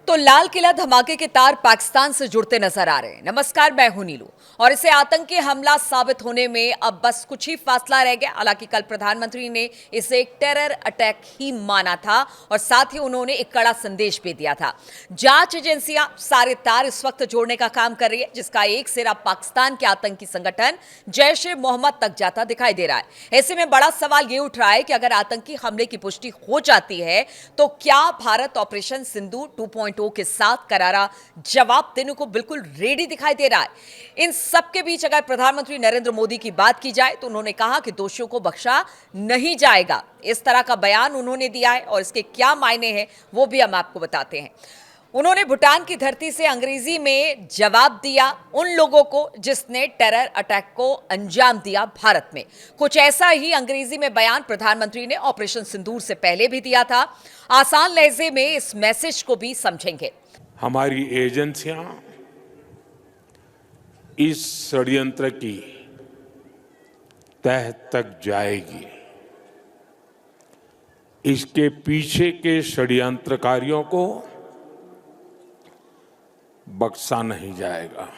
तो लाल किला धमाके के तार पाकिस्तान से जुड़ते नजर आ रहे हैं। नमस्कार, मैं हूं नीलू और इसे आतंकी हमला साबित होने में अब बस कुछ ही फासला रह गया। हालांकि कल प्रधानमंत्री ने इसे एक टेरर अटैक ही माना था और साथ ही उन्होंने एक कड़ा संदेश भी दिया था। जांच एजेंसियां सारे तार इस वक्त जोड़ने का काम कर रही है, जिसका एक सिरा पाकिस्तान के आतंकी संगठन जैश ए मोहम्मद तक जाता दिखाई दे रहा है। ऐसे में बड़ा सवाल यह उठ रहा है कि अगर आतंकी हमले की पुष्टि हो जाती है तो क्या भारत ऑपरेशन सिंदूर 2.0 के साथ करारा जवाब देने को बिल्कुल रेडी दिखाई दे रहा है। इन सब के बीच अगर प्रधानमंत्री नरेंद्र मोदी की बात की जाए तो उन्होंने कहा कि दोषियों को बख्शा नहीं जाएगा। इस तरह का बयान उन्होंने दिया है और इसके क्या मायने हैं वो भी हम आपको बताते हैं। उन्होंने भूटान की धरती से अंग्रेजी में जवाब दिया उन लोगों को जिसने टेरर अटैक को अंजाम दिया भारत में। कुछ ऐसा ही अंग्रेजी में बयान प्रधानमंत्री ने ऑपरेशन सिंदूर से पहले भी दिया था। आसान लहजे में इस मैसेज को भी समझेंगे। हमारी एजेंसियां इस षड्यंत्र की तह तक जाएगी। इसके पीछे के षड्यंत्रकारियों को बख्शा नहीं जाएगा।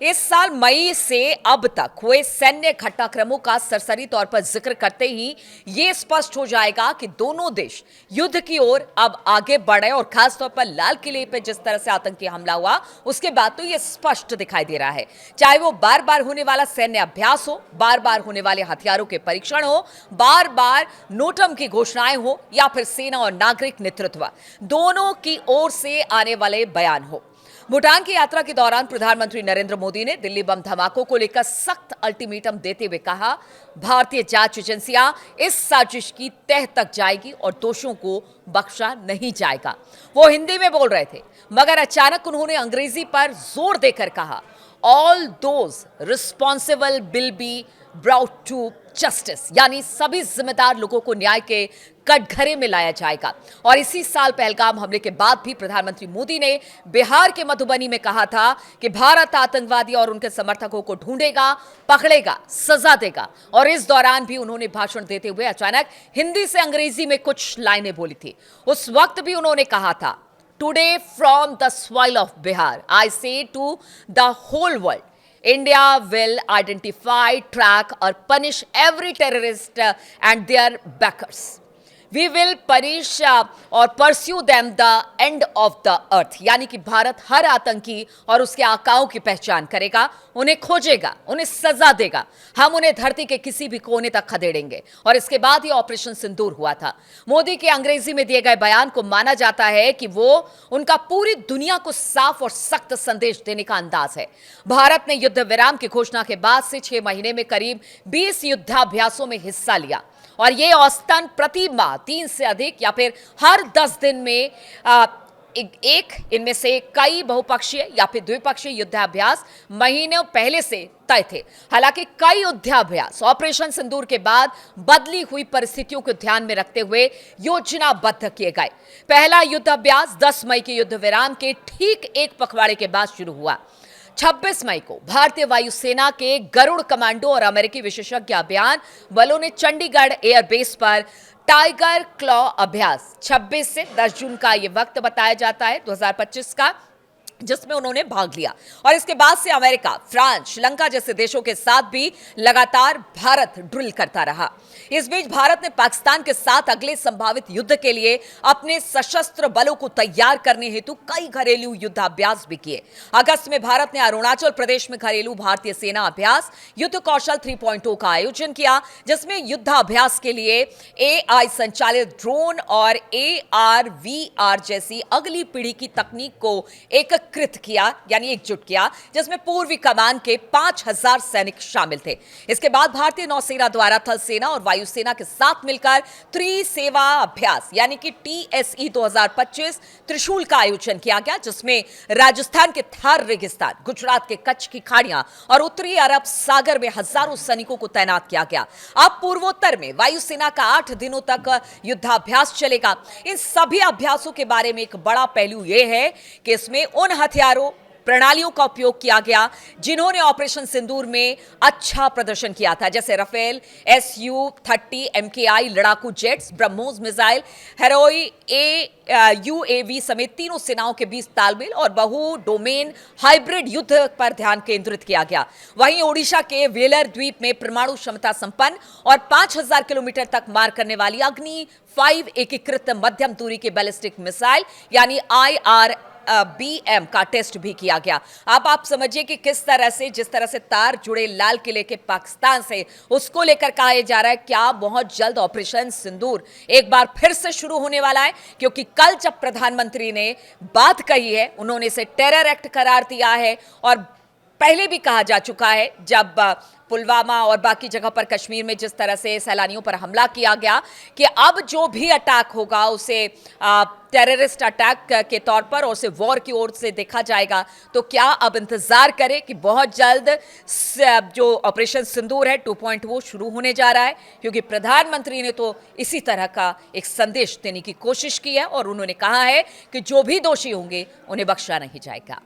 इस साल मई से अब तक हुए सैन्य घटनाक्रमों का सरसरी तौर पर जिक्र करते ही यह स्पष्ट हो जाएगा कि दोनों देश युद्ध की ओर अब आगे बढ़े और खासतौर पर लाल किले पर जिस तरह से आतंकी हमला हुआ उसके बाद तो यह स्पष्ट दिखाई दे रहा है। चाहे वो बार बार होने वाला सैन्य अभ्यास हो, बार बार होने वाले हथियारों के परीक्षण हो, बार बार नोटम की घोषणाएं हो या फिर सेना और नागरिक नेतृत्व दोनों की ओर से आने वाले बयान हो। भूटान की यात्रा के दौरान प्रधानमंत्री नरेंद्र मोदी ने दिल्ली बम धमाकों को लेकर सख्त अल्टीमेटम देते हुए कहा, भारतीय जांच एजेंसियां इस साजिश की तह तक जाएगी और दोषियों को बख्शा नहीं जाएगा। वो हिंदी में बोल रहे थे मगर अचानक उन्होंने अंग्रेजी पर जोर देकर कहा, all those responsible will be brought to justice, यानी सभी जिम्मेदार लोगों को न्याय के कटघरे में लाया जाएगा। और इसी साल पहलगाम हमले के बाद भी प्रधानमंत्री मोदी ने बिहार के मधुबनी में कहा था कि भारत आतंकवादी और उनके समर्थकों को ढूंढेगा, पकड़ेगा, सजा देगा। और इस दौरान भी उन्होंने भाषण देते हुए अचानक हिंदी से अंग्रेजी में कुछ लाइनें बोली थी। उस वक्त भी उन्होंने कहा था, today from the soil of Bihar I say to the whole world, India will identify, track or punish every terrorist and their backers. We will punish or pursue them the end of the earth. यानी कि भारत हर आतंकी और उसके आकाओं की पहचान करेगा, उन्हें खोजेगा, उन्हें सजा देगा। हम उन्हें धरती के किसी भी कोने तक खदेड़ेंगे। और इसके बाद ही ऑपरेशन सिंदूर हुआ था। मोदी के अंग्रेजी में दिए गए बयान को माना जाता है कि वो उनका पूरी दुनिया को साफ और सख्त संदेश देने का अंदाज है। भारत ने युद्ध विराम की घोषणा के बाद से 6 महीने में करीब 20 युद्धाभ्यासों में हिस्सा लिया और ये औसतन प्रति माह 3 से अधिक या फिर हर 10 दिन में एक इनमें से कई बहुपक्षीय या फिर द्विपक्षीय युद्धाभ्यास महीनों पहले से तय थे। हालांकि कई युद्धाभ्यास ऑपरेशन सिंदूर के बाद बदली हुई परिस्थितियों को ध्यान में रखते हुए योजनाबद्ध किए गए। पहला युद्धाभ्यास 10 मई के युद्ध विराम के ठीक एक पखवाड़े के बाद शुरू हुआ। 26 मई को भारतीय वायुसेना के गरुड़ कमांडो और अमेरिकी विशेषज्ञ अभियान बलों ने चंडीगढ़ एयरबेस पर टाइगर क्लॉ अभ्यास 26 से 10 जून का यह वक्त बताया जाता है 2025 का, जिसमें उन्होंने भाग लिया। और इसके बाद से अमेरिका, फ्रांस, श्रीलंका जैसे देशों के साथ भी लगातार भारत ड्रिल करता रहा। इस बीच भारत ने पाकिस्तान के साथ अगले संभावित युद्ध के लिए अपने सशस्त्र बलों को तैयार करने हेतु कई घरेलू युद्धाभ्यास भी किए। अगस्त में भारत ने अरुणाचल प्रदेश में घरेलू भारतीय सेना अभ्यास युद्ध कौशल 3.0 का आयोजन किया, जिसमें युद्धाभ्यास के लिए AI संचालित ड्रोन और AR/VR जैसी अगली पीढ़ी की तकनीक को एकत्रित किया, यानी एकजुट किया, जिसमें पूर्वी कमान के 5000 सैनिक शामिल थे। इसके बाद भारतीय नौसेना द्वारा थल सेना और वायुसेना के साथ मिलकर त्रिसेवा अभ्यास यानी कि TSE 2025 त्रिशूल का आयोजन किया गया, जिसमें राजस्थान के थार रेगिस्तान, गुजरात के कच्छ की खाड़ियां और उत्तरी अरब सागर में हजारों सैनिकों को तैनात किया गया। अब पूर्वोत्तर में वायुसेना का 8 दिनों तक युद्धाभ्यास चलेगा। इन सभी अभ्यासों के बारे में एक बड़ा पहलू यह है कि इसमें उन हथियारों प्रणालियों का उपयोग किया गया जिन्होंने ऑपरेशन सिंदूर में अच्छा प्रदर्शन किया था, जैसे राफेल Su-30 MKI लड़ाकू जेट्स, ब्रह्मोस मिसाइल, हेरोई UAV समेत तीनों सेनाओं के बीच तालमेल और बहु डोमेन हाइब्रिड युद्ध पर ध्यान केंद्रित किया गया। वहीं ओडिशा के वेलर द्वीप में परमाणु क्षमता संपन्न और 5000 किलोमीटर तक मार करने वाली अग्नि 5 एकीकृत मध्यम दूरी की बैलिस्टिक मिसाइल यानी IRBM का टेस्ट भी किया गया। अब आप समझिए कि किस तरह से, जिस तरह से तार जुड़े लाल किले के पाकिस्तान से, उसको लेकर कहा जा रहा है क्या बहुत जल्द ऑपरेशन सिंदूर एक बार फिर से शुरू होने वाला है, क्योंकि कल जब प्रधानमंत्री ने बात कही है, उन्होंने इसे टेरर एक्ट करार दिया है और पहले भी कहा जा चुका है जब पुलवामा और बाकी जगह पर कश्मीर में जिस तरह से सैलानियों पर हमला किया गया कि अब जो भी अटैक होगा उसे टेररिस्ट अटैक के तौर पर और उसे वॉर की ओर से देखा जाएगा। तो क्या अब इंतजार करें कि बहुत जल्द जो ऑपरेशन सिंदूर है 2.0 शुरू होने जा रहा है, क्योंकि प्रधानमंत्री ने तो इसी तरह का एक संदेश देने की कोशिश की है और उन्होंने कहा है कि जो भी दोषी होंगे उन्हें बख्शा नहीं जाएगा।